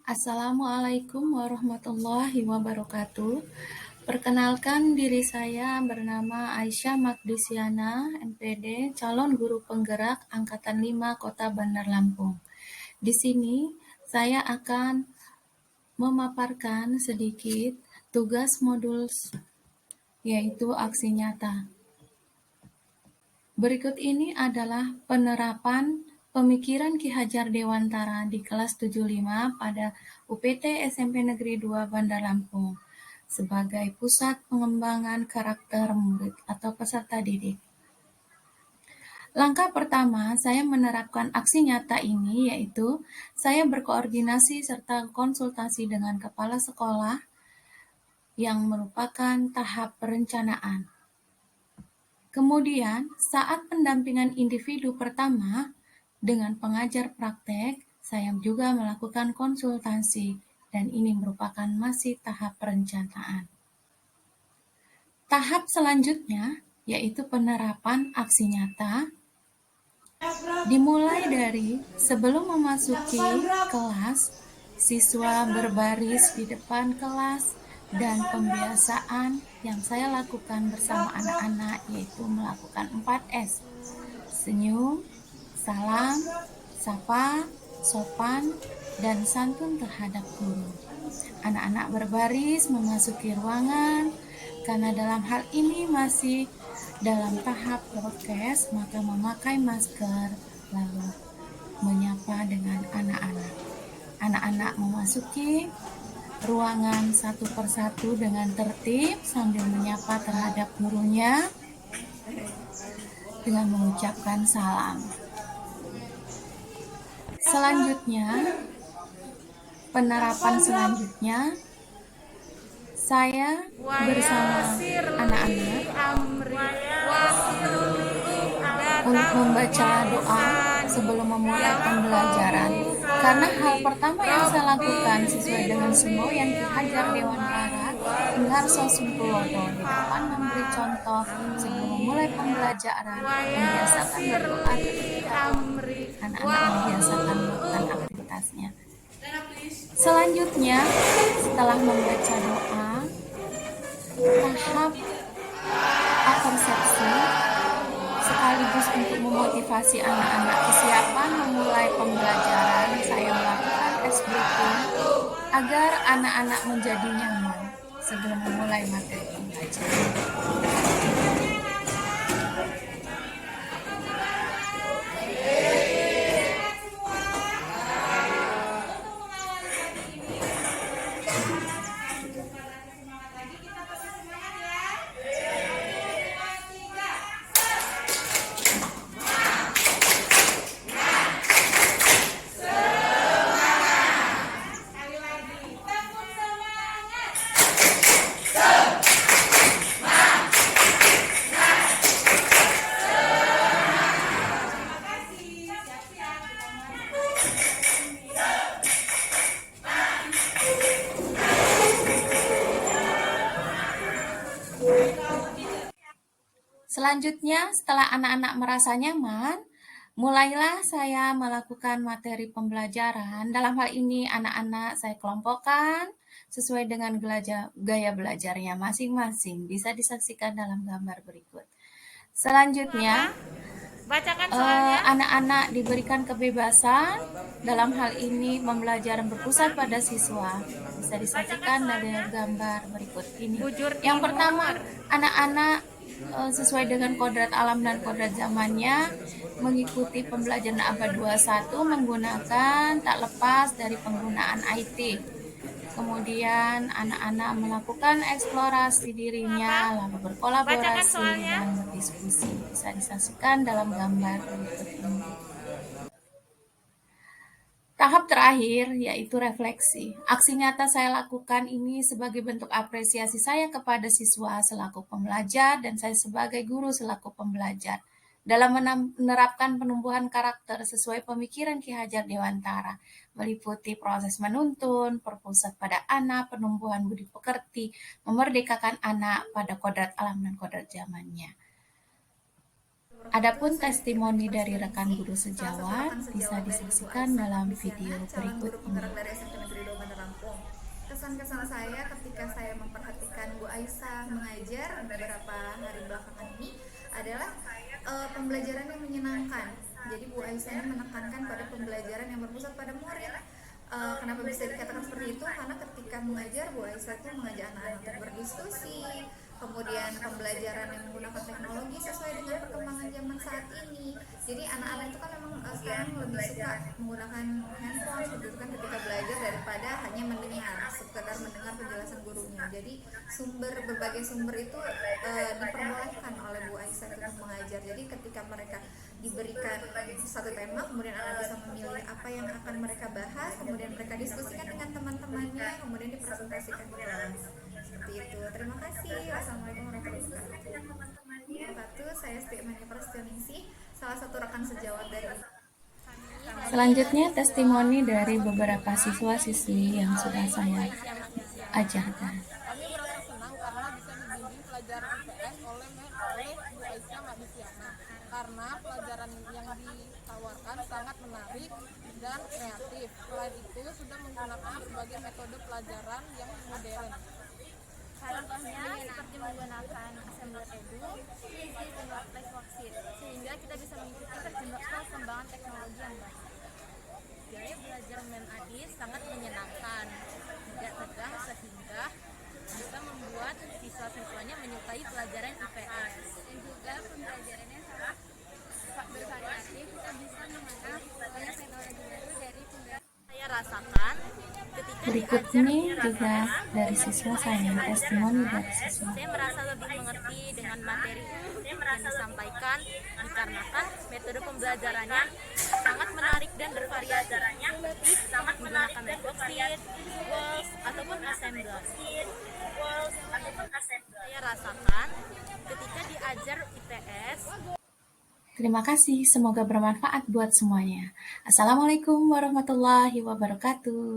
Assalamualaikum warahmatullahi wabarakatuh. Perkenalkan diri saya bernama Aisyah Magdisiana, MPD, calon guru penggerak Angkatan 5 Kota Bandar Lampung. Di sini saya akan memaparkan sedikit tugas modul yaitu aksi nyata. Berikut ini adalah penerapan pemikiran Ki Hajar Dewantara di kelas 75 pada UPT SMP Negeri 2 Bandar Lampung sebagai pusat pengembangan karakter murid atau peserta didik. Langkah pertama saya menerapkan aksi nyata ini yaitu saya berkoordinasi serta konsultasi dengan kepala sekolah yang merupakan tahap perencanaan. Kemudian, saat pendampingan individu pertama dengan pengajar praktek, saya juga melakukan konsultasi dan ini merupakan masih tahap perencanaan. Tahap selanjutnya yaitu penerapan aksi nyata dimulai dari sebelum memasuki kelas, siswa berbaris di depan kelas dan pembiasaan yang saya lakukan bersama anak-anak yaitu melakukan 4S. Senyum, salam, sapa, sopan, dan santun terhadap guru. Anak-anak berbaris memasuki ruangan, karena dalam hal ini masih dalam tahap prokes, maka memakai masker, lalu menyapa dengan anak-anak. Anak-anak memasuki ruangan satu persatu dengan tertib sambil menyapa terhadap gurunya dengan mengucapkan salam. Selanjutnya, penerapan selanjutnya, saya bersama anak-anak untuk membaca doa sebelum memulai pembelajaran. Karena hal pertama yang saya lakukan sesuai dengan semboyan Ki Hajar Dewantara, Ingharso Sumpulodo di depan memberi contoh sebelum memulai pembelajaran, membiasakan berdoa ketika anak-anak membiasakan melakukan aktivitasnya. Selanjutnya, setelah membaca doa, tahap apersepsi sekaligus untuk memotivasi anak-anak kesiapan memulai pembelajaran, saya melakukan tes briefing agar anak-anak menjadi nyaman sebelum memulai materi pembelajaran. Selanjutnya, setelah anak-anak merasa nyaman, mulailah saya melakukan materi pembelajaran. Dalam hal ini, anak-anak saya kelompokkan sesuai dengan gaya belajarnya masing-masing. Bisa disaksikan dalam gambar berikut. Selanjutnya, Bacakan soalnya. anak-anak diberikan kebebasan dalam hal ini pembelajaran berpusat pada siswa. Bisa disaksikan dari gambar berikut ini. Yang pertama, anak-anak sesuai dengan kodrat alam dan kodrat zamannya mengikuti pembelajaran abad 21 menggunakan tak lepas dari penggunaan IT. Kemudian anak-anak melakukan eksplorasi dirinya, lalu berkolaborasi dan berdiskusi. Bisa disaksikan dalam gambar berikut ini. Tahap terakhir yaitu refleksi. Aksi nyata saya lakukan ini sebagai bentuk apresiasi saya kepada siswa selaku pembelajar dan saya sebagai guru selaku pembelajar dalam menerapkan penumbuhan karakter sesuai pemikiran Ki Hajar Dewantara, meliputi proses menuntun, berpusat pada anak, penumbuhan budi pekerti, memerdekakan anak pada kodrat alam dan kodrat zamannya. Adapun testimoni dari rekan guru sejawat bisa disaksikan dalam video berikut ini. Dari SMP Negeri 2 Bandar Lampung. Kesan-kesan saya ketika saya memperhatikan Bu Aisyah mengajar beberapa hari belakangan ini adalah pembelajaran yang menyenangkan. Jadi Bu Aisyah ini menekankan pada pembelajaran yang berpusat pada murid. Kenapa bisa dikatakan seperti itu? Karena ketika mengajar, Bu Aisyah itu mengajak anak-anak untuk berdiskusi, kemudian pembelajaran yang menggunakan teknologi sesuai dengan perkembangan zaman saat ini. Jadi anak-anak itu kan memang sekarang lebih suka menggunakan handphone seperti itu kan ketika belajar daripada hanya mendengar, sekedar mendengar penjelasan gurunya. Jadi berbagai sumber itu diperbolehkan oleh Bu Aisyah untuk mengajar. Jadi ketika mereka diberikan satu tema, kemudian anak bisa memilih apa yang akan mereka bahas, kemudian mereka diskusikan dengan teman-temannya, kemudian dipresentasikan di kelas. Seperti itu. Terima kasih. Wassalamualaikum warahmatullahi wabarakatuh. Saya Stikmania Prasetyoningsih, salah satu rekan sejawat dari. Selanjutnya testimoni dari beberapa siswa-siswi yang sudah saya ajarkan. Kami merasa senang karena bisa membimbing pelajaran IPS oleh Bu Aisyah Mabisiana, karena pelajaran yang ditawarkan sangat menarik dan kreatif. Selain itu sudah menggunakan berbagai metode pelajaran yang modern. Contohnya seperti menggunakan assembler edu, thesis, dan workplace worksheet, sehingga kita bisa mengikuti perkembangan teknologi yang baik. Gaya belajar Adis sangat menyenangkan, tidak tegang sehingga bisa membuat siswa-siswanya menyukai pelajaran IPS. Dan juga pembelajarannya sangat bervariatif, kita bisa mengenal banyak teknologi baru dari pembelajaran. Saya rasakan ketika Berikut diajar ini juga dari siswa saya, testimoni dari siswa. saya merasa lebih mengerti dengan materi yang disampaikan dikarenakan metode pembelajarannya sangat menarik dan bervariasi, menggunakan worksheet, walls, ataupun assembler. Saya rasakan ketika diajar IPS. Terima kasih, semoga bermanfaat buat semuanya. Assalamualaikum warahmatullahi wabarakatuh.